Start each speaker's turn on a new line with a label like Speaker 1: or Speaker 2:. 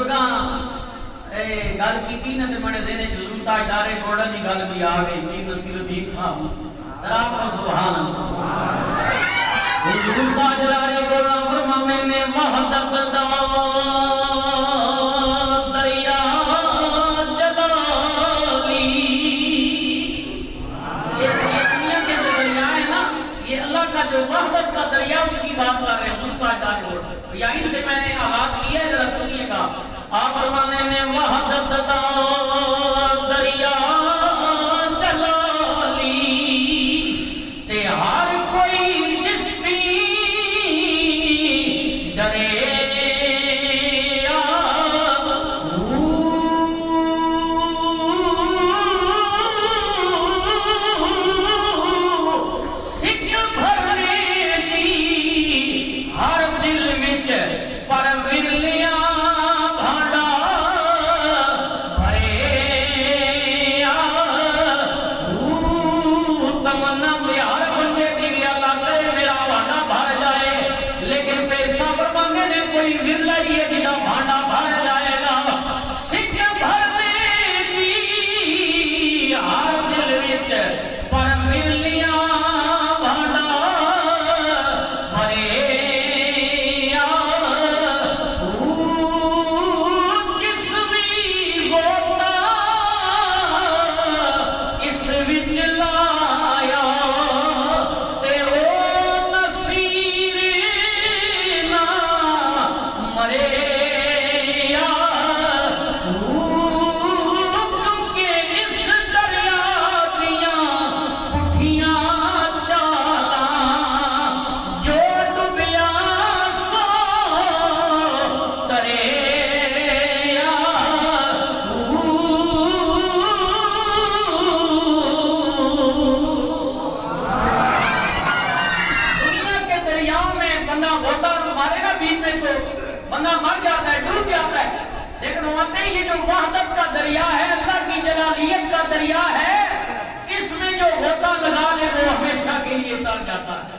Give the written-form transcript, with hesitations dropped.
Speaker 1: बुजुर्गां गल की ना तो मैंने देने जलूता इदारे गोड़ा की गल भी आ गई की नसीरुद्दीन साहब राखो सुभान अल्लाह जलूता जलारे गोड़ा फरमाने ने वहदत दा दरिया जलाली ये दुनिया के जो दरिया है ना ये अल्लाह का जो वहदत का दरिया उसकी बात कर रहे हैं जलूता इदारे गोड़ा यहीं से मैंने आगाज किया है जरा सुनिएगा आप फरमाने में वहदत दा दरिया जलाली ते हर कोई जिसकी डरे सिक भरने दी हर दिल विच पर विरलिया बंदा मर जाता है डूब जाता है लेकिन वहां ये जो वहदत का दरिया है अल्लाह की जलालियत का दरिया है इसमें जो होता लगा ले वो हमेशा के लिए तर जाता है।